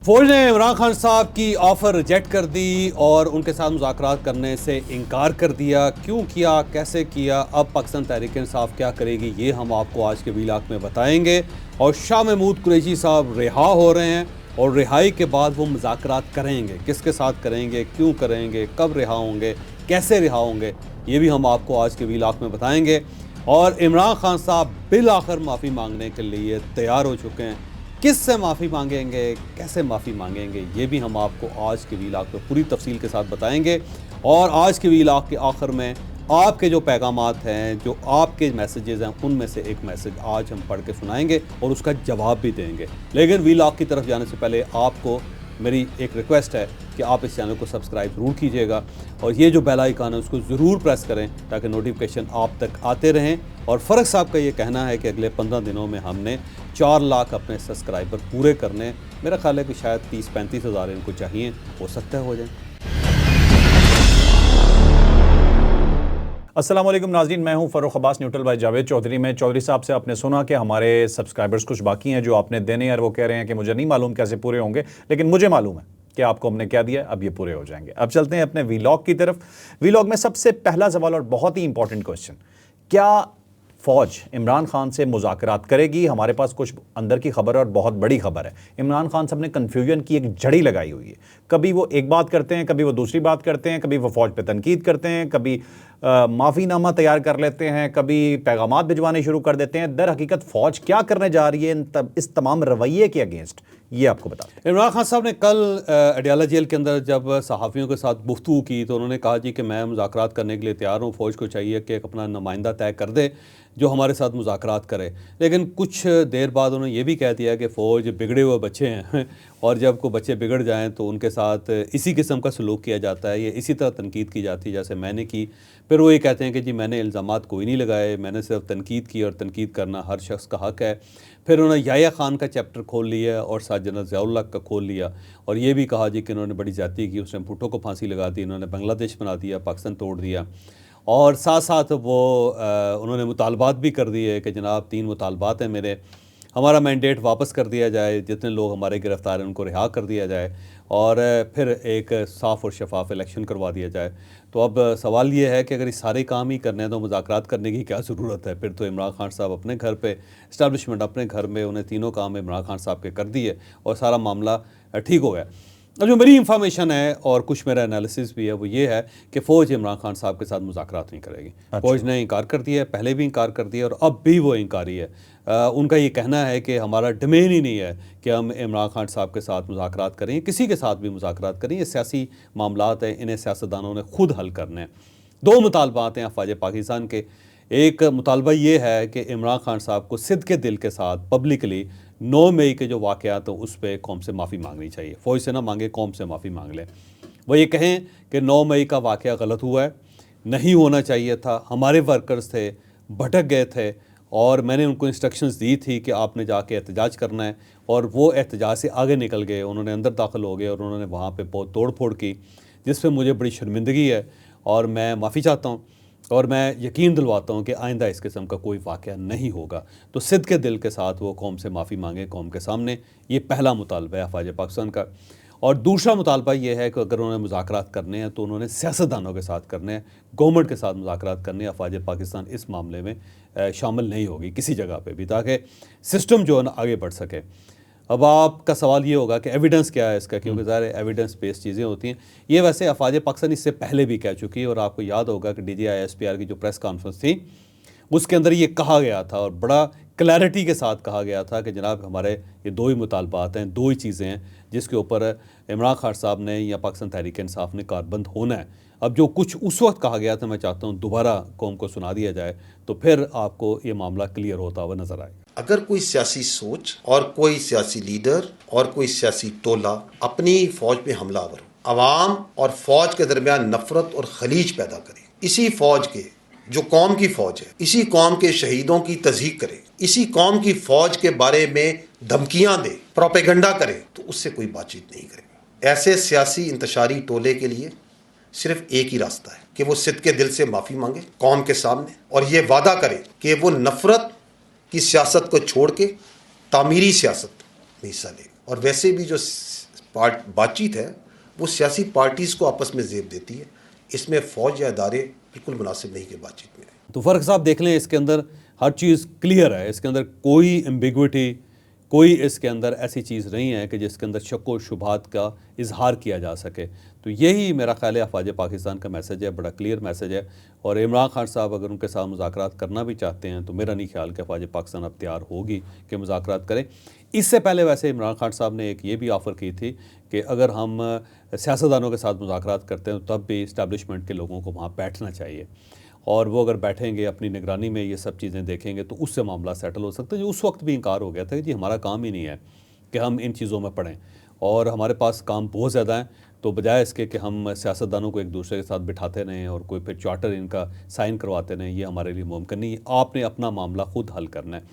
फौज ने इमरान खान साहब की ऑफ़र रिजेक्ट कर दी और उनके साथ मुज़ाकरात करने से इनकार कर दिया। क्यों किया, कैसे किया, अब पाकिस्तान तहरीक-ए-इंसाफ क्या करेगी, ये हम आपको आज के व्लॉग में बताएंगे। और शाह महमूद कुरैशी साहब रिहा हो रहे हैं और रिहाई के बाद वो मुज़ाकरात करेंगे, किसके साथ करेंगे, क्यों करेंगे, कब रिहा होंगे, कैसे रिहा होंगे, ये भी हम आपको आज के व्लॉग में बताएंगे। और इमरान खान साहब बिल आखिर माफ़ी मांगने के लिए तैयार हो चुके हैं। किससे माफ़ी मांगेंगे, कैसे माफ़ी मांगेंगे, ये भी हम आपको आज के व्लॉग में पूरी तफसील के साथ बताएंगे। और आज के व्लॉग के आखिर में आपके जो पैगामात हैं, जो आपके मैसेजेस हैं, उनमें से एक मैसेज आज हम पढ़ के सुनाएंगे और उसका जवाब भी देंगे। लेकिन व्लॉग की तरफ जाने से पहले आपको मेरी एक रिक्वेस्ट है कि आप इस चैनल को सब्सक्राइब ज़रूर कीजिएगा और ये जो बेल आइकन है उसको ज़रूर प्रेस करें ताकि नोटिफिकेशन आप तक आते रहें। और फ़र्क साहब का ये कहना है कि अगले 15 दिनों में हमने 4 लाख अपने सब्सक्राइबर पूरे करने। मेरा ख्याल है कि शायद 30-35 हज़ार इनको चाहिए, हो सकता है हो जाए। अस्सलाम वालेकुम नाज़रीन, मैं हूं फ़ारूक अब्बास न्यूट्रल बाय जावेद चौधरी। में चौधरी साहब से आपने सुना कि हमारे सब्सक्राइबर्स कुछ बाकी हैं जो आपने देने हैं और वो कह रहे हैं कि मुझे नहीं मालूम कैसे पूरे होंगे, लेकिन मुझे मालूम है कि आपको हमने क्या दिया, अब ये पूरे हो जाएंगे। अब चलते हैं अपने व्लॉग की तरफ। व्लॉग में सबसे पहला सवाल और बहुत ही इंपॉर्टेंट क्वेश्चन, क्या फ़ौज इमरान खान से मुज़ाकरात करेगी? हमारे पास कुछ अंदर की खबर है और बहुत बड़ी खबर है। इमरान खान साहब ने कन्फ्यूजन की एक जड़ी लगाई हुई है। कभी वो एक बात करते हैं, कभी वो दूसरी बात करते हैं, कभी वो फ़ौज पे तनकीद करते हैं, कभी माफ़ीनामा तैयार कर लेते हैं, कभी पैगामात भिजवाने शुरू कर देते हैं। दर हकीकत फ़ौज क्या करने जा रही है इस तमाम रवैये के अगेंस्ट, ये आपको बता दें। इमरान खान साहब ने कल अडियाला जेल के अंदर जब सहाफ़ियों के साथ गुफ्तगू की तो उन्होंने कहा जी कि मैं मुज़ाकरात करने के लिए तैयार हूँ। फ़ौज को चाहिए कि एक अपना नुमाइंदा तय कर दे जो हमारे साथ मुज़ाकरात करे। लेकिन कुछ देर बाद उन्होंने ये भी कह दिया कि फ़ौज बिगड़े हुए बच्चे हैं और जब कोई बच्चे बिगड़ जाएं तो उनके साथ इसी किस्म का सलूक किया जाता है, ये इसी तरह तनकीद की जाती है जैसे मैंने की। फिर वो ये कहते हैं कि जी मैंने इल्ज़ामात कोई नहीं लगाए, मैंने सिर्फ तनकीद की और तनकीद करना हर शख्स का हक़ है। फिर उन्होंने याह्या खान का चैप्टर खोल लिया और साथ जनरल ज़ियाउल हक़ का खोल लिया और ये भी कहा जी कि इन्होंने बड़ी ज़्यादती की, उसने भुट्टो को फांसी लगा दी, इन्होंने बांग्लादेश बना दिया, पाकिस्तान तोड़ दिया। और साथ साथ वो उन्होंने मुतालबात भी कर दिए कि जनाब 3 मुतालबात हैं मेरे, हमारा मैंडेट वापस कर दिया जाए, जितने लोग हमारे गिरफ़्तार हैं उनको रिहा कर दिया जाए और फिर एक साफ़ और शफाफ इलेक्शन करवा दिया जाए। तो अब सवाल ये है कि अगर ये सारे काम ही करने हैं तो मुज़ाकरात करने की क्या ज़रूरत है? फिर तो इमरान खान साहब अपने घर पे इस्टेब्लिशमेंट अपने घर में, उन्हें तीनों काम इमरान खान साहब के कर दिए और सारा मामला ठीक हो गया। अब जो मेरी इंफॉर्मेशन है और कुछ मेरा एनालिसिस भी है वो ये है कि फ़ौज इमरान खान साहब के साथ मुज़ाकरात नहीं करेगी। फ़ौज ने इनकार कर दिया है, पहले भी इनकार कर दिया और अब भी वो इनकारी है। उनका ये कहना है कि हमारा डोमेन ही नहीं है कि हम इमरान खान साहब के साथ मुज़ाकरात करें, किसी के साथ भी मुज़ाकरात करें। ये सियासी मामलात हैं, इन्हें सियासतदानों ने खुद हल करने हैं। 2 मुतालबात हैं अफ़वाज पाकिस्तान के। एक मुतालबा ये है कि इमरान खान साहब को सिद्क़ के दिल के साथ पब्लिकली 9 मई के जो वाक़यात हैं उस पर कौम से माफ़ी मांगनी चाहिए। फ़ौज से ना मांगे, कौम से माफ़ी मांग लें। वो ये कहें कि 9 मई का वाक़या गलत हुआ है, नहीं होना चाहिए था, हमारे वर्कर्स थे, भटक गए थे और मैंने उनको इंस्ट्रक्शंस दी थी कि आपने जाके एहतजाज करना है और वो एहतजाज से आगे निकल गए, उन्होंने अंदर दाखिल हो गए और उन्होंने वहाँ पे बहुत तोड़ फोड़ की, जिस पे मुझे बड़ी शर्मिंदगी है और मैं माफ़ी चाहता हूँ और मैं यकीन दिलवाता हूँ कि आइंदा इस किस्म का कोई वाक़या नहीं होगा। तो सिद्क़ के दिल के साथ वो कौम से माफ़ी मांगे कौम के सामने। ये पहला मुतालबा है अफ़वाज पाकिस्तान का। और दूसरा मुतालबा ये है कि अगर उन्होंने मुज़ाकरात करने हैं तो उन्होंने सियासतदानों के साथ करने हैं, गवर्नमेंट के साथ मुज़ाकरात करने हैं। अफ़वाज पाकिस्तान इस मामले में शामिल नहीं होगी किसी जगह पे भी, ताकि सिस्टम जो है ना आगे बढ़ सके। अब आपका सवाल ये होगा कि एविडेंस क्या है इसका, क्योंकि ज़ाहिर है एविडेंस बेस्ड चीज़ें होती हैं। ये वैसे अफ़वाज पाकिस्तान इससे पहले भी कह चुकी है और आपको याद होगा कि DGI SPR की जो प्रेस कॉन्फ्रेंस थी उसके अंदर ये कहा गया था और बड़ा क्लैरिटी के साथ कहा गया था कि जनाब हमारे ये 2 ही मुतालबात हैं, 2 ही चीज़ें हैं जिसके ऊपर इमरान खान साहब ने या पाकिस्तान तहरीक-ए-इंसाफ ने कारबंद होना है। अब जो कुछ उस वक्त कहा गया था मैं चाहता हूँ दोबारा कौम को सुना दिया जाए तो फिर आपको ये मामला क्लियर होता हुआ नज़र आए। अगर कोई सियासी सोच और कोई सियासी लीडर और कोई सियासी टोला अपनी फौज पे हमलावर हो, अवाम और फौज के दरमियान नफरत और खलीज पैदा करे, इसी फौज के जो कौम की फौज है, इसी कौम के शहीदों की तज़हीक करे, इसी कौम की फौज के बारे में धमकियां दे, प्रोपेगेंडा करे, तो उससे कोई बातचीत नहीं करेगा। ऐसे सियासी इंतशारी टोले के लिए सिर्फ एक ही रास्ता है कि वो सिद्क़ के दिल से माफ़ी मांगे कौम के सामने और ये वादा करे कि वो नफरत की सियासत को छोड़ के तामीरी सियासत में हिस्सा ले। और वैसे भी जो बातचीत है वो सियासी पार्टीज़ को आपस में ज़ेब देती है। इसमें फ़ौज या इदारे बिल्कुल मुनासिब नहीं कि बातचीत में आए। तो फ़र्क साहब देख लें, इसके अंदर हर चीज़ क्लियर है, इसके अंदर कोई एम्बिग्विटी, कोई इसके अंदर ऐसी चीज़ नहीं है कि जिसके अंदर शक व शुबहात का इजहार किया जा सके। तो यही मेरा ख्याल है अफवाज पाकिस्तान का मैसेज है, बड़ा क्लियर मैसेज है। और इमरान खान साहब अगर उनके साथ मुज़ाकरात करना भी चाहते हैं तो मेरा नहीं ख्याल कि अफवाज पाकिस्तान अब तैयार होगी कि मुज़ाकरात करें। इससे पहले वैसे इमरान खान साहब ने एक ये भी ऑफ़र की थी कि अगर हम सियासतदानों के साथ मुज़ाकरात करते हैं तब भी इस्टेब्लिशमेंट के लोगों को वहाँ बैठना चाहिए, और वो अगर बैठेंगे अपनी निगरानी में ये सब चीज़ें देखेंगे तो उससे मामला सेटल हो सकता है। जो उस वक्त भी इनकार हो गया था कि जी हमारा काम ही नहीं है कि हम इन चीज़ों में पढ़ें और हमारे पास काम बहुत ज़्यादा है, तो बजाय इसके कि हम सियासतदानों को एक दूसरे के साथ बिठाते रहें और कोई फिर चार्टर इनका साइन करवाते रहें, ये हमारे लिए मुमकिन नहीं है। आपने अपना मामला खुद हल करना है।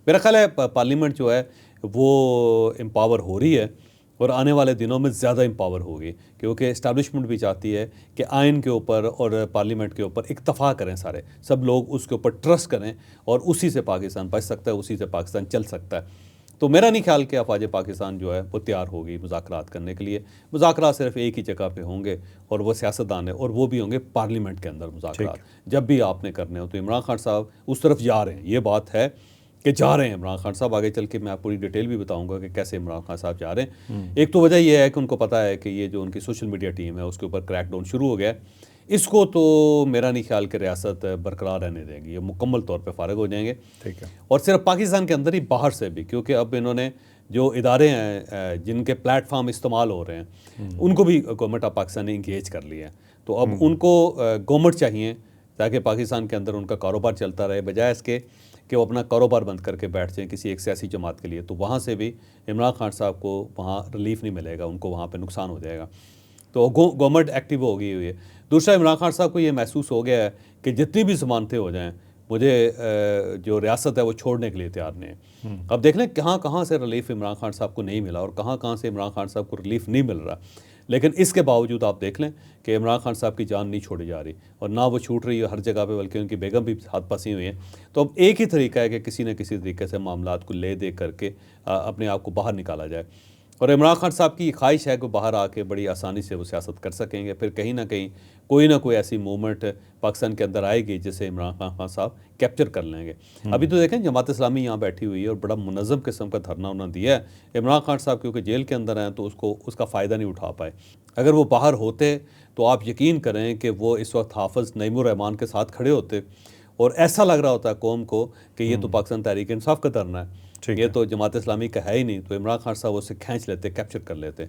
मेरा ख्याल है पार्लियामेंट जो है वो एम्पावर हो रही है और आने वाले दिनों में ज़्यादा एम्पावर होगी, क्योंकि इस्टेब्लिशमेंट भी चाहती है कि आइन के ऊपर और पार्लियामेंट के ऊपर इक्तफ़ा करें, सारे सब लोग उसके ऊपर ट्रस्ट करें और उसी से पाकिस्तान बच सकता है, उसी से पाकिस्तान चल सकता है। तो मेरा नहीं ख्याल कि अफवाज पाकिस्तान जो है वो तैयार होगी मुज़ाकरात करने के लिए। मुज़ाकरात सिर्फ एक ही जगह पे होंगे और वो सियासतदान है, और वो भी होंगे पार्लियामेंट के अंदर मुज़ाकरात। जब भी आपने करने हो तो इमरान खान साहब उस तरफ जा रहे हैं, ये बात है कि जा रहे हैं इमरान खान साहब। आगे चल के मैं पूरी डिटेल भी बताऊंगा कि कैसे इमरान खान साहब जा रहे हैं। एक तो वजह यह है कि उनको पता है कि ये जो उनकी सोशल मीडिया टीम है उसके ऊपर क्रैकडाउन शुरू हो गया है। इसको तो मेरा नहीं ख्याल कि रियासत बरकरार रहने देंगी, ये मुकम्मल तौर पे फारिग हो जाएंगे। ठीक है। और सिर्फ पाकिस्तान के अंदर ही, बाहर से भी, क्योंकि अब इन्होंने जो इदारे हैं जिनके प्लेटफार्म इस्तेमाल हो रहे हैं उनको भी गवर्नमेंट ऑफ पाकिस्तान ने इंगेज कर लिया है। तो अब उनको गवर्नमेंट चाहिए ताकि पाकिस्तान के अंदर उनका कारोबार चलता रहे, बजाय इसके कि वो अपना कारोबार बंद करके बैठ जाएँ किसी एक सियासी जमात के लिए। तो वहाँ से भी इमरान खान साहब को वहाँ रिलीफ नहीं मिलेगा, उनको वहाँ पे नुकसान हो जाएगा। तो गवर्नमेंट एक्टिव हो गई हुई है। दूसरा, इमरान खान साहब को ये महसूस हो गया है कि जितनी भी ज़मानतें हो जाएं मुझे जो रियासत है वो छोड़ने के लिए तैयार नहीं है। अब देख लें कहाँ से रिलीफ इमरान खान साहब को नहीं मिला और कहाँ से इमरान खान साहब को रिलीफ नहीं मिल रहा। लेकिन इसके बावजूद आप देख लें कि इमरान खान साहब की जान नहीं छोड़ी जा रही, और ना वो छूट रही है हर जगह पे, बल्कि उनकी बेगम भी हाथ फंसी हुई है। तो अब एक ही तरीका है कि किसी न किसी तरीके से मामलात को ले दे करके अपने आप को बाहर निकाला जाए। और इमरान खान साहब की ख्वाहिश है कि बाहर आके बड़ी आसानी से वो सियासत कर सकेंगे। फिर कहीं ना कहीं कोई ना कोई ऐसी मूवमेंट पाकिस्तान के अंदर आएगी जिसे इमरान खान साहब कैप्चर कर लेंगे। अभी तो देखें जमात इस्लामी यहाँ बैठी हुई है और बड़ा मुनज़्ज़म किस्म का धरना उन्होंने दिया है। इमरान खान साहब क्योंकि जेल के अंदर हैं तो उसका फ़ायदा नहीं उठा पाए। अगर वो बाहर होते तो आप यकीन करें कि वो इस वक्त हाफ़िज़ नईमुर रहमान के साथ खड़े होते और ऐसा लग रहा होता है कौम को कि ये तो पाकिस्तान तहरीक इंसाफ का धरना है, ये तो जमात इस्लामी का है ही नहीं। तो इमरान खान साहब उसे खींच लेते, कैप्चर कर लेते।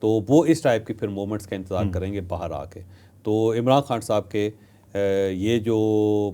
तो वो इस टाइप की फिर मोमेंट्स का इंतज़ार करेंगे बाहर आके। तो इमरान खान साहब के ये जो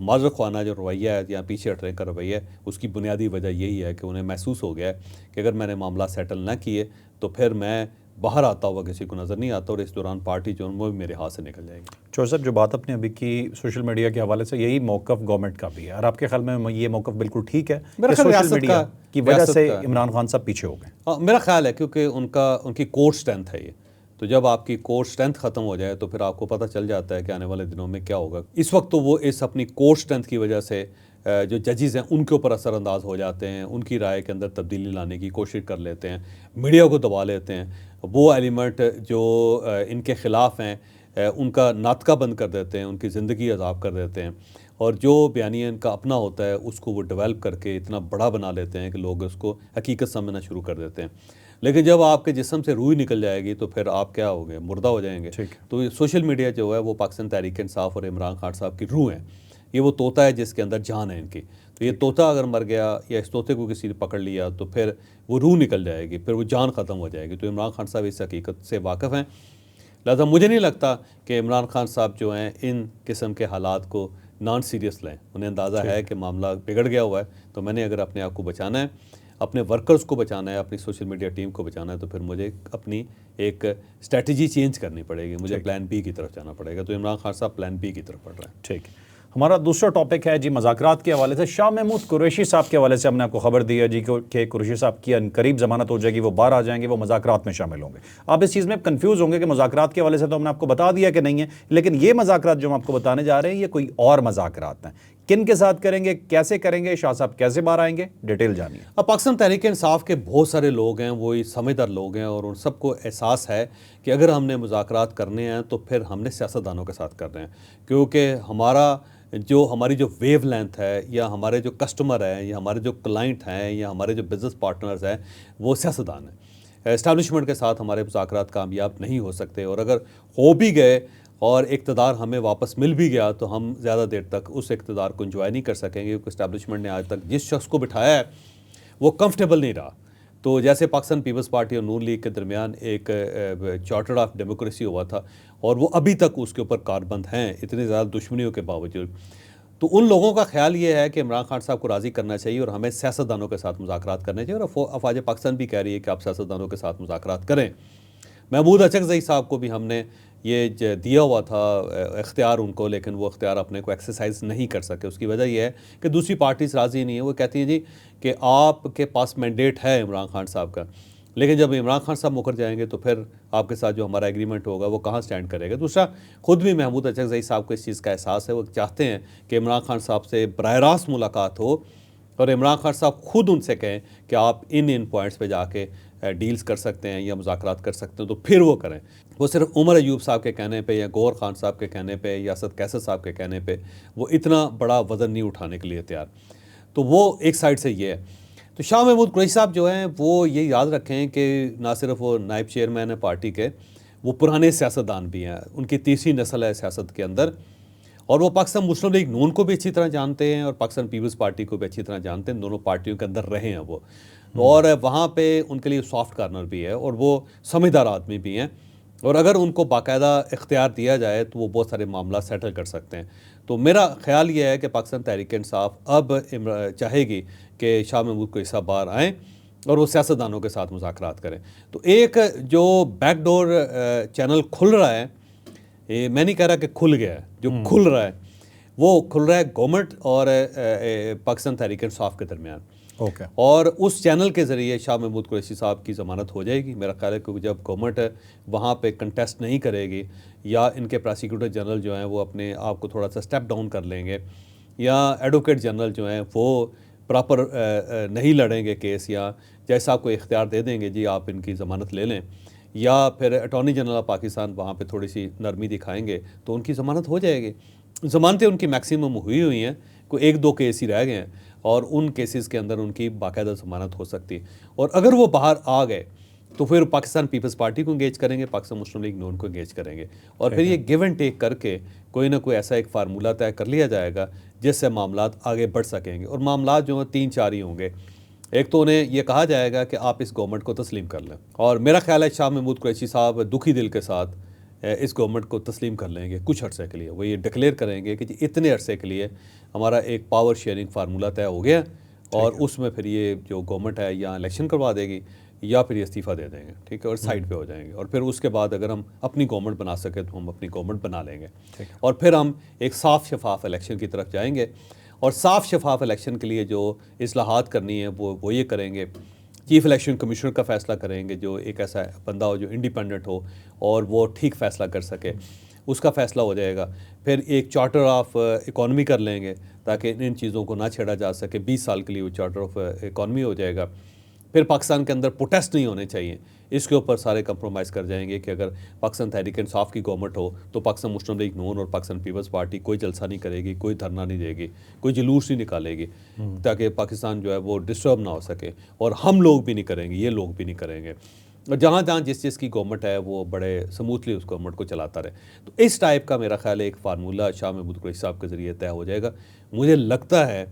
माज़रत ख़्वाना जो रवैया है या पीछे हटने का रवैया है, उसकी बुनियादी वजह यही है कि उन्हें महसूस हो गया है कि अगर मैंने मामला सेटल ना किए तो फिर मैं बाहर आता हुआ किसी को नज़र नहीं आता और इस दौरान पार्टी जो वो भी मेरे हाथ से निकल जाएगी। चौधरी साहब, जो बात आपने अभी की सोशल मीडिया के हवाले से, यही मौक़िफ़ गवर्नमेंट का भी है और आपके ख्याल में ये मौक़िफ़ बिल्कुल ठीक है कि सोशल मीडिया की वजह से इमरान खान साहब पीछे हो गए? मेरा ख्याल है क्योंकि उनकी कोर स्ट्रेंथ है ये। तो जब आपकी कोर स्ट्रेंथ ख़त्म हो जाए तो फिर आपको पता चल जाता है कि आने वाले दिनों में क्या होगा। इस वक्त तो वो इस अपनी कोर स्ट्रेंथ की वजह से जो जजेस हैं उनके ऊपर असरअंदाज हो जाते हैं, उनकी राय के अंदर तब्दीली लाने की कोशिश कर लेते हैं, मीडिया को दबा लेते हैं। वो एलिमेंट जो इनके ख़िलाफ़ हैं उनका नातका बंद कर देते हैं, उनकी ज़िंदगी अजाब कर देते हैं, और जो बयानिया इनका अपना होता है उसको वो डेवलप करके इतना बड़ा बना लेते हैं कि लोग उसको हकीकत समझना शुरू कर देते हैं। लेकिन जब आपके जिस्म से रूह निकल जाएगी तो फिर आप क्या हो गए, मुर्दा हो जाएंगे। तो सोशल मीडिया जो है वो पाकिस्तान तहरीक इंसाफ और इमरान खान साहब की रूह है। ये वो तोता है जिसके अंदर जान है इनकी। तो ये तोता अगर मर गया या इस तोते को किसी ने पकड़ लिया तो फिर वो रूह निकल जाएगी, फिर वो जान ख़त्म हो जाएगी। तो इमरान खान साहब इस हकीकत से वाकिफ़ हैं। लिहाजा मुझे नहीं लगता कि इमरान खान साहब जो हैं इन किस्म के हालात को नॉन सीरियस लें। उन्हें अंदाज़ा है कि मामला बिगड़ गया हुआ है, तो मैंने अगर अपने आप को बचाना है, अपने वर्कर्स को बचाना है, अपनी सोशल मीडिया टीम को बचाना है, तो फिर मुझे अपनी एक स्ट्रेटजी चेंज करनी पड़ेगी, मुझे प्लान बी की तरफ जाना पड़ेगा। तो इमरान खान साहब प्लान बी की तरफ बढ़ रहे हैं। ठीक है। हमारा दूसरा टॉपिक है जी मुज़ाकरात के हवाले से। शाह महमूद कुरैशी साहब के हवाले से हमने आपको खबर दी है जी कि कुरैशी साहब की करीब ज़मानत हो जाएगी, वो बाहर आ जाएंगे, वो मुज़ाकरात में शामिल होंगे। आप इस चीज़ में कन्फ्यूज़ होंगे कि मुज़ाकरात के हवाले से तो हमने आपको बता दिया कि नहीं है, लेकिन ये मुज़ाकरात जो हम आपको बताने जा रहे हैं ये कोई और मुज़ाकरात हैं। किन के साथ करेंगे, कैसे करेंगे, शाह साहब कैसे बाहर आएंगे, डिटेल जानिए। अब पाकिस्तान तहरीक इंसाफ के बहुत सारे लोग हैं, वो समझदार लोग हैं और उन सबको एहसास है कि अगर हमने मुज़ाकरात करने हैं तो फिर हमने सियासतदानों के साथ करने हैं, क्योंकि हमारी जो वेव लेंथ है, या हमारे जो कस्टमर हैं, या हमारे जो क्लाइंट हैं, या हमारे जो बिज़नेस पार्टनर्स हैं, वो सियासतदान हैं। इस्टेब्लिशमेंट के साथ हमारे मुज़ाकरात कामयाब नहीं हो सकते, और अगर हो भी गए और इक़्तिदार हमें वापस मिल भी गया तो हम ज़्यादा देर तक उस इक़्तिदार को इंजॉय नहीं कर सकेंगे, क्योंकि इस्टेब्लिशमेंट ने आज तक जिस शख्स को बिठाया है वो कंफर्टेबल नहीं रहा। तो जैसे पाकिस्तान पीपल्स पार्टी और नून लीग के दरमियान एक चार्टर ऑफ डेमोक्रेसी हुआ था, और वो अभी तक उसके ऊपर कारबंद हैं इतनी ज़्यादा दुश्मनियों के बावजूद। तो उन लोगों का ख्याल ये है कि इमरान खान साहब को राज़ी करना चाहिए और हमें सियासतदानों के साथ मुज़ाकरात करने चाहिए, और अफवाज पाकिस्तान भी कह रही है कि आप सियासतदानों के साथ मुज़ाकरात करें। महमूद अचकज़ई साहब को भी हमने ये दिया हुआ था इख्तियार उनको, लेकिन वो इख्तियार अपने को एक्सरसाइज नहीं कर सके। उसकी वजह यह है कि दूसरी पार्टीज राज़ी नहीं है। वो कहती हैं जी कि आपके पास मैंडेट है इमरान खान साहब का, लेकिन जब इमरान खान साहब मुकर जाएंगे तो फिर आपके साथ जो हमारा एग्रीमेंट होगा वो कहाँ स्टैंड करेगा। दूसरा, ख़ुद भी महमूद अचकज़ई साहब को इस चीज़ का एहसास है। वो चाहते हैं कि इमरान खान साहब से बराह रास्त मुलाकात हो और इमरान खान साहब खुद उनसे कहें कि आप इन पॉइंट्स पे जाके डील्स कर सकते हैं या मुज़ाकरात कर सकते हैं, तो फिर वो करें। वो सिर्फ उमर अयूब साहब के कहने पे या गौहर खान साहब के कहने पे या असद कैसर साहब के कहने पे वो इतना बड़ा वज़न नहीं उठाने के लिए तैयार। तो वो एक साइड से ये है। तो शाह महमूद कुरैशी साहब जो हैं वो ये याद रखें कि ना सिर्फ वो नायब चेयरमैन है पार्टी के, वो पुराने सियासतदान भी हैं। उनकी तीसरी नस्ल है सियासत के अंदर, और वो पाकिस्तान मुस्लिम लीग नून को भी अच्छी तरह जानते हैं और पाकिस्तान पीपल्स पार्टी को भी अच्छी तरह जानते हैं। दोनों पार्टियों के अंदर रहे हैं वो, और वहाँ पे उनके लिए सॉफ्ट कार्नर भी है और वो समझदार आदमी भी हैं, और अगर उनको बाकायदा इख्तियार दिया जाए तो वो बहुत सारे मामला सेटल कर सकते हैं। तो मेरा ख्याल ये है कि पाकिस्तान तहरीक इंसाफ अब चाहेगी कि शाह महमूद कुरैशी साहब बाहर आएँ और वो सियासतदानों के साथ मुज़ाकरात करें। तो एक जो बैकडोर चैनल खुल रहा है, ये मैं नहीं कह रहा कि खुल गया है, जो खुल रहा है वो खुल रहा है गवर्नमेंट और पाकिस्तान तहरीक इंसाफ के दरमियान। और उस चैनल के ज़रिए शाह महमूद कुरैशी साहब की ज़मानत हो जाएगी। मेरा ख्याल है कि जब गवर्नमेंट वहाँ पे कंटेस्ट नहीं करेगी, या इनके प्रोसिक्यूटर जनरल जो हैं वो अपने आप को थोड़ा सा स्टेप डाउन कर लेंगे, या एडवोकेट जनरल जो हैं वो प्रॉपर नहीं लड़ेंगे केस, या जैसा आपको इख्तियार दे देंगे जी आप इनकी ज़मानत ले लें, या फिर अटॉर्नी जनरल ऑफ पाकिस्तान वहाँ पे थोड़ी सी नरमी दिखाएंगे तो उनकी ज़मानत हो जाएगी। ज़मानतें उनकी मैक्सिमम हुई हैं, कोई 1-2 केस ही रह गए हैं, और उन केसेस के अंदर उनकी बाकायदा ज़मानत हो सकती है। और अगर वो बाहर आ गए तो फिर पाकिस्तान पीपल्स पार्टी को इंगेज करेंगे, पाकिस्तान मुस्लिम लीग नून को इंगेज करेंगे, और फिर ये गिव एंड टेक करके कोई ना कोई ऐसा एक फार्मूला तय कर लिया जाएगा जिससे मामलात आगे बढ़ सकेंगे। और मामलात जो हैं 3-4 ही होंगे। एक तो उन्हें ये कहा जाएगा कि आप इस गवर्नमेंट को तस्लीम कर लें, और मेरा ख्याल है शाह महमूद कुरैशी साहब दुखी दिल के साथ इस गवर्नमेंट को तस्लीम कर लेंगे कुछ अर्से के लिए। वो ये डिक्लेयर करेंगे कि जी इतने अरसे के लिए हमारा एक पावर शेयरिंग फार्मूला तय हो गया, और उसमें फिर ये जो गवर्नमेंट है या इलेक्शन करवा देगी या फिर इस्तीफ़ा दे देंगे, ठीक है, और साइड पे हो जाएंगे। और फिर उसके बाद अगर हम अपनी गवर्नमेंट बना सके तो हम अपनी गवर्नमेंट बना लेंगे, और फिर हम एक साफ़ शफाफ इलेक्शन की तरफ जाएंगे। और साफ़ शफाफ इलेक्शन के लिए जो इस्लाहात करनी है वो ये करेंगे। चीफ इलेक्शन कमिश्नर का फ़ैसला करेंगे, जो एक ऐसा बंदा हो जो इंडिपेंडेंट हो और वो ठीक फ़ैसला कर सके, उसका फ़ैसला हो जाएगा। फिर एक चार्टर ऑफ इकॉनमी कर लेंगे ताकि इन चीज़ों को ना छेड़ा जा सके। 20 साल के लिए वो चार्टर ऑफ इकॉनमी हो जाएगा। फिर पाकिस्तान के अंदर प्रोटेस्ट नहीं होने चाहिए, इसके ऊपर सारे कंप्रोमाइज़ कर जाएंगे कि अगर पाकिस्तान तहरीक इंसाफ की गवर्नमेंट हो तो पाकिस्तान मुस्लिम लीग नून और पाकिस्तान पीपल्स पार्टी कोई जलसा नहीं करेगी, कोई धरना नहीं देगी, कोई जुलूस नहीं निकालेगी, ताकि पाकिस्तान जो है वो डिस्टर्ब ना हो सके। और हम लोग भी नहीं करेंगे, ये लोग भी नहीं करेंगे, और जहाँ जहाँ जिस चीज़ की गवर्नमेंट है वो बड़े स्मूथली उस गवर्नमेंट को चलाता रहे। तो इस टाइप का मेरा ख्याल है एक फार्मूला शाह महमूद कुरैशी साहब के ज़रिए तय हो जाएगा। मुझे लगता है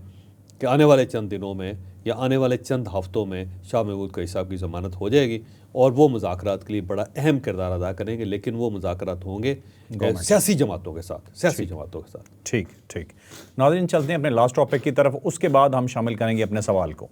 कि आने वाले चंद दिनों में या आने वाले चंद हफ्तों में शाह महमूद कुरैशी साहब की ज़मानत हो जाएगी, और वो मुज़ाकरात के लिए बड़ा अहम किरदार अदा करेंगे। लेकिन वो मुज़ाकरात होंगे सियासी जमातों के साथ, सियासी जमातों के साथ। ठीक ठीक। नाज़रीन, चलते हैं अपने लास्ट टॉपिक की तरफ, उसके बाद हम शामिल करेंगे अपने सवाल को।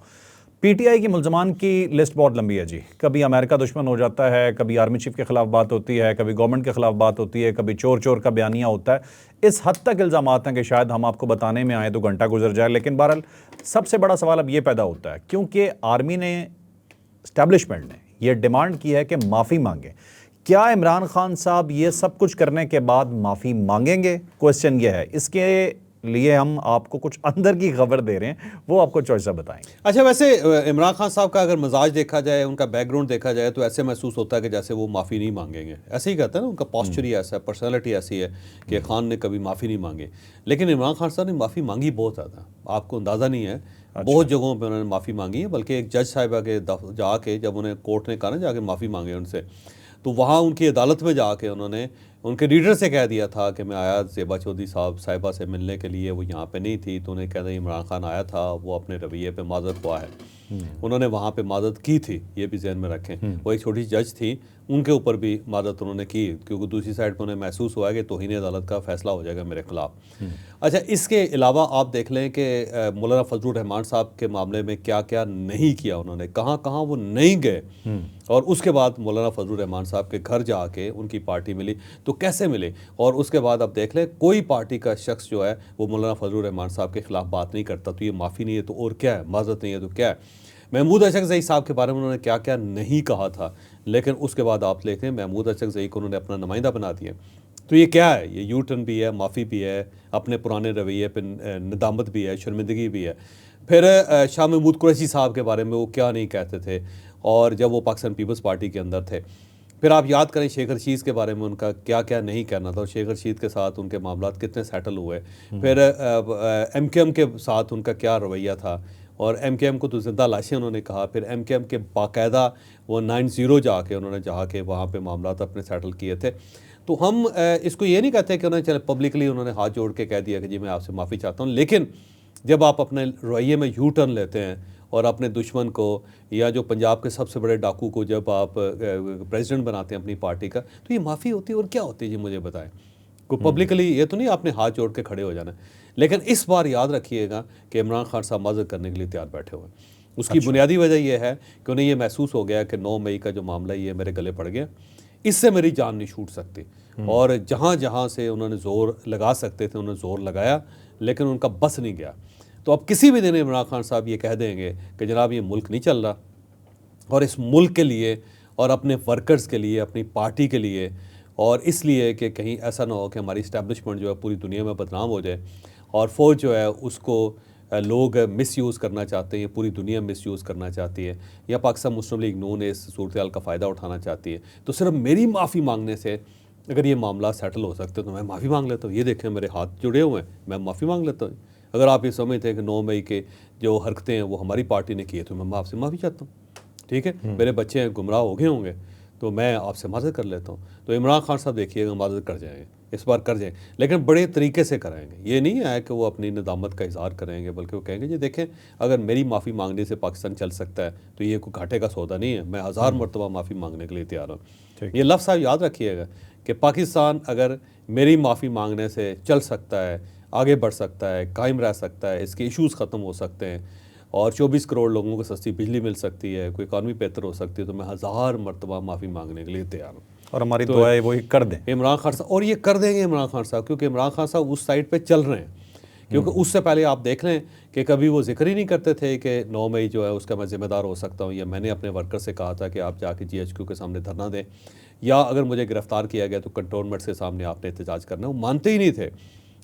पीटीआई की मुल्ज़मान की लिस्ट बहुत लंबी है जी। कभी अमेरिका दुश्मन हो जाता है, कभी आर्मी चीफ के ख़िलाफ़ बात होती है, कभी गवर्नमेंट के ख़िलाफ़ बात होती है, कभी चोर चोर का बयानिया होता है। इस हद तक इल्ज़ामात हैं कि शायद हम आपको बताने में आए तो घंटा गुजर जाए। लेकिन बहरहाल सबसे बड़ा सवाल अब ये पैदा होता है, क्योंकि आर्मी ने, इस्टेब्लिशमेंट ने ये डिमांड की है कि माफ़ी मांगे। क्या इमरान खान साहब ये सब कुछ करने के बाद माफ़ी मांगेंगे? क्वेश्चन ये है। इसके लिए हम आपको कुछ अंदर की खबर दे रहे हैं, वो आपको चॉइस बताएंगे। अच्छा, वैसे इमरान खान साहब का अगर मिजाज देखा जाए, उनका बैकग्राउंड देखा जाए, तो ऐसे महसूस होता है कि जैसे वो माफ़ी नहीं मांगेंगे। ऐसे ही कहता है ना, उनका पॉस्चर ही ऐसा है, पर्सनैलिटी ऐसी है कि खान ने कभी माफ़ी नहीं मांगी। लेकिन इमरान खान साहब ने माफ़ी मांगी बहुत ज़्यादा, आपको अंदाज़ा नहीं है। बहुत जगहों पर उन्होंने माफ़ी मांगी है, बल्कि एक जज साहिबा के जाके जब उन्हें कोर्ट ने कहा ना जाके माफ़ी मांगे उनसे, तो वहाँ उनकी अदालत में जाके उन्होंने उनके लीडर से कह दिया था कि मैं आया ज़ेबा चौधरी साहिबा से मिलने के लिए, वो यहाँ पे नहीं थी। तो उन्हें कहते इमरान खान आया था, वो अपने रवैये पे माज़रत हुआ है। उन्होंने वहाँ पे माज़रत की थी, ये भी जहन में रखें। वो एक छोटी जज थी, उनके ऊपर भी माज़रत उन्होंने की, क्योंकि दूसरी साइड पर उन्हें महसूस हुआ है कि तौहीन अदालत का फ़ैसला हो जाएगा मेरे ख़िलाफ़। अच्छा, इसके अलावा आप देख लें कि मौलाना फजलुर रहमान साहब के मामले में क्या क्या नहीं किया उन्होंने, कहाँ कहाँ वो नहीं गए। और उसके बाद मौलाना फजलुर रहमान साहब के घर जाके उनकी पार्टी मिली, तो कैसे मिले। और उसके बाद आप देख लें, कोई पार्टी का शख्स जो है वो मौलाना फजलुर रहमान साहब के ख़िलाफ़ बात नहीं करता, तो ये माफ़ी नहीं है तो और क्या है, माज़रत नहीं है तो क्या है। महमूद अशरफ ज़ई साहब के बारे में उन्होंने क्या क्या नहीं कहा था, लेकिन उसके बाद आप लेते हैं महमूद अशरफ ज़ई को उन्होंने अपना नुमाइंदा बना दिया। तो ये क्या है, ये यू टर्न भी है, माफ़ी भी है, अपने पुराने रवैये पर नदामत भी है, शर्मिंदगी भी है। फिर शाह महमूद कुरैशी साहब के बारे में वो क्या नहीं कहते थे, और जब वो पाकिस्तान पीपल्स पार्टी के अंदर थे। फिर आप याद करें शेख रशीद के बारे में उनका क्या क्या नहीं कहना था, और शेख रशीद के साथ उनके मामलात कितने सेटल हुए। फिर MKM के साथ उनका क्या रवैया था, और MKM को तो ज़िंदा लाशें उन्होंने कहा। फिर MKM के बाकायदा वो 90 जाके उन्होंने जाके वहाँ पे मामलात अपने सेटल किए थे। तो हम इसको ये नहीं कहते कि उन्होंने चले पब्लिकली उन्होंने हाथ जोड़ के कह दिया कि जी मैं आपसे माफ़ी चाहता हूँ, लेकिन जब आप अपने रवैये में यू टर्न लेते हैं और अपने दुश्मन को या जो पंजाब के सबसे बड़े डाकू को जब आप प्रेसिडेंट बनाते हैं अपनी पार्टी का, तो ये माफ़ी होती है और क्या होती है जी, मुझे बताएं। को पब्लिकली ये तो नहीं आपने हाथ जोड़ के खड़े हो जाना। लेकिन इस बार याद रखिएगा कि इमरान खान साहब माज़रत करने के लिए तैयार बैठे हुए। उसकी बुनियादी वजह यह है कि उन्हें ये महसूस हो गया कि 9 मई का जो मामला ये मेरे गले पड़ गया, इससे मेरी जान नहीं छूट सकती। और जहाँ जहाँ से उन्होंने ज़ोर लगा सकते थे उन्होंने ज़ोर लगाया, लेकिन उनका बस नहीं गया। तो अब किसी भी दिन इमरान खान साहब ये कह देंगे कि जनाब ये मुल्क नहीं चल रहा, और इस मुल्क के लिए और अपने वर्कर्स के लिए, अपनी पार्टी के लिए, और इसलिए कि कहीं ऐसा ना हो कि हमारी इस्टेब्लिशमेंट जो है पूरी दुनिया में बदनाम हो जाए, और फ़ौज जो है उसको लोग मिसयूज़ करना चाहते हैं, पूरी दुनिया मिसयूज़ करना चाहती है, या पाकिस्तान मुस्लिम लीग नून इस सूरत हाल का फ़ायदा उठाना चाहती है। तो सिर्फ मेरी माफ़ी मांगने से अगर ये मामला सेटल हो सकते तो मैं माफ़ी मांग लेता हूँ। ये देखें मेरे हाथ जुड़े हुए हैं, मैं माफ़ी मांग लेता हूँ। अगर आप ये समझते हैं कि 9 मई के जो हरकतें हैं वो हमारी पार्टी ने की है, तो मैं आपसे माफ़ी चाहता हूँ, ठीक है। मेरे बच्चे हैं गुमराह हो गए होंगे, तो मैं आपसे माज़रत कर लेता हूँ। तो इमरान खान साहब देखिएगा माज़रत कर जाएंगे, इस बार कर जाएंगे, लेकिन बड़े तरीके से कराएंगे। ये नहीं है कि वो अपनी नदामत का इजहार करेंगे, बल्कि वो कहेंगे जी देखें, अगर मेरी माफ़ी मांगने से पाकिस्तान चल सकता है तो ये कोई घाटे का सौदा नहीं है, मैं 1000 मरतबा माफ़ी मांगने के लिए तैयार हूँ। ये लफ्ज़ आप याद रखिएगा कि पाकिस्तान अगर मेरी माफ़ी मांगने से चल सकता है, आगे बढ़ सकता है, कायम रह सकता है, इसके इश्यूज़ ख़त्म हो सकते हैं, और 24 करोड़ लोगों को सस्ती बिजली मिल सकती है, कोई इकॉनमी बेहतर हो सकती है, तो मैं 1000 मरतबा माफ़ी मांगने के लिए तैयार हूँ। और हमारी दुआ है वो कर दें इमरान खान साहब, और ये कर देंगे इमरान खान साहब, क्योंकि इमरान खान साहब उस साइड पे चल रहे हैं। क्योंकि उससे पहले आप देख लें कि कभी वो जिक्र ही नहीं करते थे कि 9 मई जो है उसका मैं ज़िम्मेदार हो सकता हूँ, या मैंने अपने वर्कर से कहा था कि आप जाके GHQ के सामने धरना दें, या अगर मुझे गिरफ़्तार किया गया तो कंटोनमेंट के सामने आपने एहतजाज करना है। वो मानते ही नहीं थे,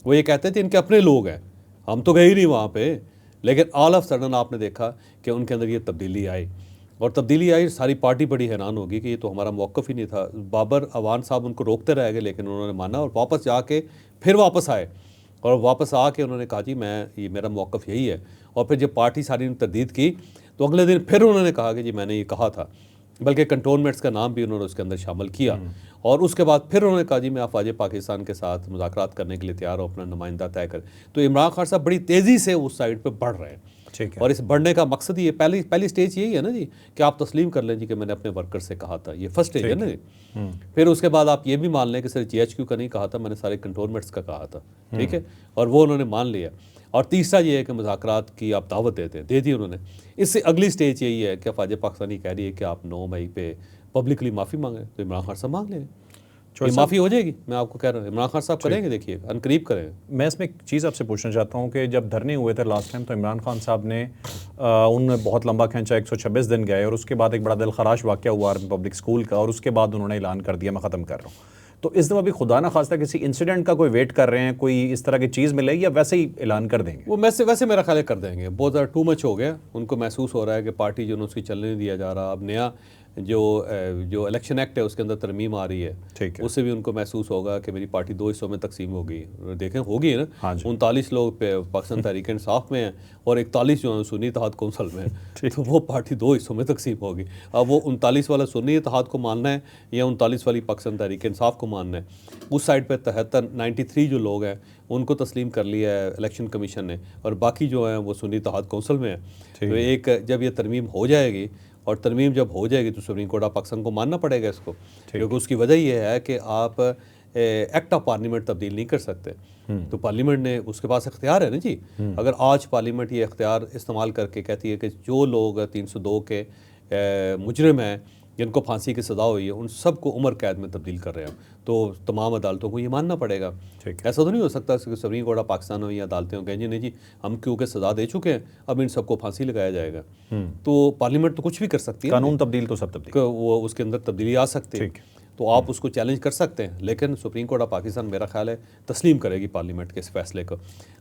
वो ये कहते थे इनके अपने लोग हैं, हम तो गए ही नहीं वहाँ पर। लेकिन ऑल ऑफ सडन आपने देखा कि उनके अंदर ये तब्दीली आई, और तब्दीली आई, सारी पार्टी बड़ी हैरान होगी कि ये तो हमारा मौक़िफ़ ही नहीं था। बाबर अवान साहब उनको रोकते रह गए, लेकिन उन्होंने माना और वापस जाके फिर वापस आए, और वापस आके उन्होंने कहा जी ये मेरा मौक़िफ़ यही है। और फिर जब पार्टी सारी ने तरदीद की तो अगले दिन फिर उन्होंने कहा कि जी मैंने ये कहा था, बल्कि कंटोनमेंट्स का नाम भी उन्होंने उसके अंदर शामिल किया। और उसके बाद फिर उन्होंने कहा जी मैं अफवाज पाकिस्तान के साथ मुज़ाकरात करने के लिए तैयार हूँ, अपना नुमाइंदा तय कर। तो इमरान खान साहब बड़ी तेज़ी से उस साइड पर बढ़ रहे हैं, ठीक है। और इस बढ़ने का मकसद ये पहली स्टेज यही है ना जी, कि आप तस्लीम कर लें जी कि मैंने अपने वर्कर से कहा था, ये फर्स्ट स्टेज है ना जी। फिर उसके बाद आप ये भी मान लें कि सिर्फ GHQ का नहीं कहा था, मैंने सारे कंटोनमेंट्स का कहा था, ठीक है, और वो उन्होंने मान लिया। और तीसरा ये है कि मुज़ाकरात की आप दावत देते हैं, दे दी उन्होंने। इससे अगली स्टेज यही है कि अफवाज पाकिस्तानी कह रही है कि आप 9 मई पे पब्लिकली माफ़ी मांगें, तो इमरान खान साहब मांग लें, ये माफ़ी हो जाएगी। मैं आपको कह रहा हूँ इमरान खान साहब करेंगे, देखिए अनकरीब करेंगे। मैं इसमें एक चीज़ आपसे पूछना चाहता हूँ कि जब धरने हुए थे लास्ट टाइम, तो इमरान खान साहब ने उन्होंने बहुत लंबा खींचा, 126 दिन गए, और उसके बाद एक बड़ा दिलखराश वाक़या हुआ आर्मी पब्लिक स्कूल का, और उसके बाद उन्होंने ऐलान कर दिया मैं ख़त्म कर रहा हूँ। तो इस दफ़ा भी खुदा ना खास्ता किसी इंसिडेंट का कोई वेट कर रहे हैं, कोई इस तरह की चीज़ मिले या वैसे ही ऐलान कर देंगे? वो वैसे मेरा ख्याल है कर देंगे। बहुत ज़्यादा टू मच हो गया, उनको महसूस हो रहा है कि पार्टी जो उसकी चलने नहीं दिया जा रहा। अब नया जो इलेक्शन एक्ट है उसके अंदर तरमीम आ रही है, ठीक है। उससे भी उनको महसूस होगा कि मेरी पार्टी 2 हिस्सों में तकसीम होगी। देखें होगी ना, हाँ जी। 39 लोग पाकिस्तान तहरीक इंसाफ में हैं और 41 जो है सुन्नी इत्तेहाद कौंसल में है, तो वो पार्टी 2 हिस्सों में तकसीम होगी। अब वो 39 वाला सुन्नी इत्तेहाद को मानना है या 39 वाली पाकिस्तान तहरीक इंसाफ को मानना है। उस साइड पर 93 जो लोग हैं उनको तस्लीम कर लिया है इलेक्शन कमीशन ने, और बाकी जो हैं वो सुन्नी इत्तेहाद कौंसल में है। तो एक जब ये तरमीम हो जाएगी, और तरमीम जब हो जाएगी तो सुप्रीम कोर्ट ऑफ पाकिस्तान को मानना पड़ेगा इसको, क्योंकि उसकी वजह यह है कि आप एक्ट ऑफ पार्लियामेंट तब्दील नहीं कर सकते। तो पार्लियामेंट ने उसके पास इख्तियार है ना जी। अगर आज पार्लियामेंट ये इख्तियार इस्तेमाल करके कहती है कि जो लोग 302 के मुजरिम हैं जिनको फांसी की सज़ा हुई है उन सबको उम्र कैद में तब्दील कर रहे हैं, तो तमाम अदालतों को ये मानना पड़ेगा। ऐसा तो नहीं हो सकता कि सुप्रीम कोर्ट ऑफ पाकिस्तान हो या अदालतें हो कहें जी नहीं जी हम क्योंकि सज़ा दे चुके हैं अब इन सबको फांसी लगाया जाएगा। तो पार्लियामेंट तो कुछ भी कर सकती है, कानून तब्दील तो सब तब्दील, वो उसके अंदर तब्दीली आ सकती है, तो आप उसको चैलेंज कर सकते हैं। लेकिन सुप्रीम कोर्ट ऑफ पाकिस्तान मेरा ख्याल है तस्लीम करेगी पार्लियामेंट के इस फैसले को।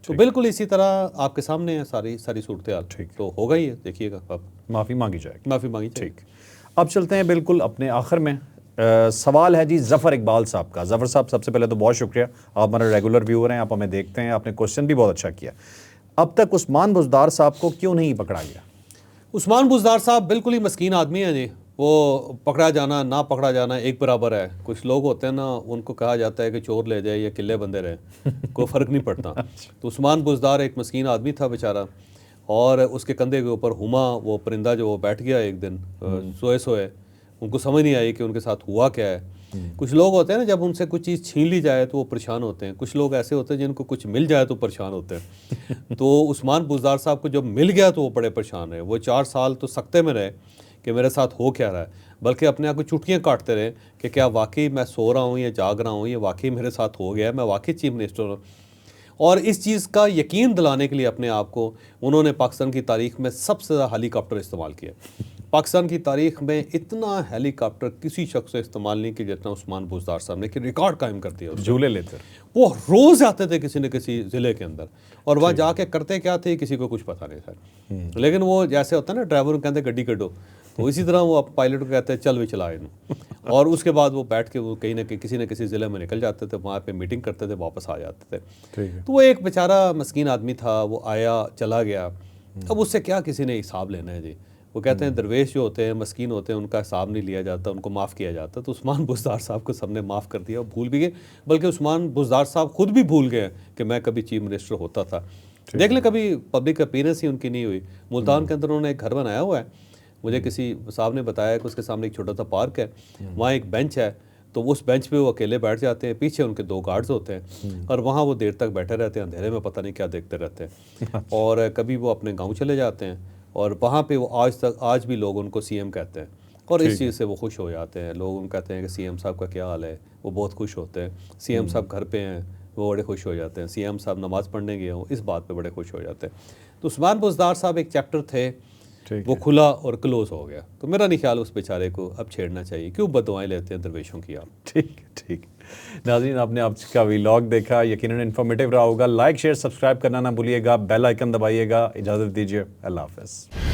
तो बिल्कुल इसी तरह आपके सामने है सारी सूरत हाल। तो होगा ही है, देखिएगा आप। माफ़ी मांगी जाएगी। माफ़ी मांगी जाएगी। ठीक, अब चलते हैं बिल्कुल अपने आखिर में। सवाल है जी ज़फ़र इकबाल साहब का। ज़फ़र साहब सबसे पहले तो बहुत शुक्रिया, आप हमारे रेगुलर व्यूअर हैं, आप हमें देखते हैं, आपने क्वेश्चन भी बहुत अच्छा किया। अब तक उस्मान बुज़दार साहब को क्यों नहीं पकड़ा गया? उस्मान बुज़दार साहब बिल्कुल ही मस्कीन आदमी है जी, वो पकड़ा जाना ना पकड़ा जाना एक बराबर है। कुछ लोग होते हैं ना उनको कहा जाता है कि चोर ले जाए या किले बंदे रहे, कोई फ़र्क नहीं पड़ता। तो उस्मान बुज़दार एक मस्कीन आदमी था बेचारा, और उसके कंधे के ऊपर हुमा वो परिंदा जो वो बैठ गया एक दिन सोए उनको समझ नहीं आई कि उनके साथ हुआ क्या है। कुछ लोग होते हैं ना जब उनसे कुछ चीज़ छीन ली जाए तो वो परेशान होते हैं, कुछ लोग ऐसे होते हैं जिनको कुछ मिल जाए तो परेशान होते हैं। तो उस्मान बुज़दार साहब को जब मिल गया तो वो बड़े परेशान रहे। वो 4 साल तो सख्ते में रहे कि मेरे साथ हो क्या रहा है, बल्कि अपने आप को चुटकियाँ काटते रहे कि क्या वाकई मैं सो रहा हूँ या जाग रहा हूँ, ये वाकई मेरे साथ हो गया है, मैं वाकई चीफ मिनिस्टर हूँ। और इस चीज़ का यकीन दिलाने के लिए अपने आप को उन्होंने पाकिस्तान की तारीख़ में सबसे ज़्यादा हेलीकॉप्टर इस्तेमाल किया। पाकिस्तान की तारीख़ में इतना हेलीकॉप्टर किसी शख्स से इस्तेमाल नहीं किया जितना उस्मान बुज़दार साहब ने, कि रिकॉर्ड कायम कर दिया। झूले लेते वो रोज़ आते थे किसी न किसी ज़िले के अंदर, और वहाँ जाके करते क्या थे किसी को कुछ पता नहीं था। लेकिन वो जैसे होता है ना ड्राइवर को कहते गड्डी कड्डो, तो इसी तरह वो पायलट को कहते हैं चल भी चला इन्हों, और उसके बाद वो बैठ के वो कहीं ना कहीं किसी न किसी ज़िले में निकल जाते थे, वहाँ पे मीटिंग करते थे, वापस आ जाते थे। तो वो एक बेचारा मस्कीन आदमी था, वो आया चला गया। अब उससे क्या किसी ने हिसाब लेना है जी। वो कहते हैं दरवेश जो होते हैं मस्कीन होते हैं उनका हिसाब नहीं लिया जाता, उनको माफ़ किया जाता। तो उस्मान बुज़दार साहब को सबने माफ़ कर दिया, भूल भी गए, बल्कि उस्मान बुज़दार साहब खुद भी भूल गए कि मैं कभी चीफ मिनिस्टर होता था। देख लें, कभी पब्लिक अपीयरेंस ही उनकी नहीं हुई। मुल्तान के अंदर उन्होंने एक घर बनाया हुआ है, मुझे किसी साहब ने बताया कि उसके सामने एक छोटा सा पार्क है, वहाँ एक बेंच है, तो उस बेंच पे वो अकेले बैठ जाते हैं, पीछे उनके 2 गार्ड्स होते हैं, और वहाँ वो देर तक बैठे रहते हैं, अंधेरे में पता नहीं क्या देखते रहते हैं। और कभी वो अपने गांव चले जाते हैं, और वहाँ पे वो आज भी लोग उनको सीएम कहते हैं, और इस चीज़ से वो खुश हो जाते हैं। लोग उनको कहते हैं कि सीएम साहब का क्या हाल है, वो बहुत खुश होते हैं। सीएम साहब घर पे हैं, वो बड़े खुश हो जाते हैं। सीएम साहब नमाज़ पढ़ने गए हों, इस बात पे बड़े खुश हो जाते हैं। तो उस्मान बुज़दार साहब एक चैप्टर थे, वो खुला और क्लोज हो गया। तो मेरा नहीं ख्याल उस बेचारे को अब छेड़ना चाहिए। क्यों बददुआएं लेते हैं दरवेशों की आप। ठीक। नाज़रीन, आपने आज का व्लॉग देखा, यकीनन इन्फॉर्मेटिव रहा होगा। लाइक शेयर सब्सक्राइब करना ना भूलिएगा, बेल आइकन दबाइएगा। इजाज़त दीजिए, अल्लाह हाफ़िज़।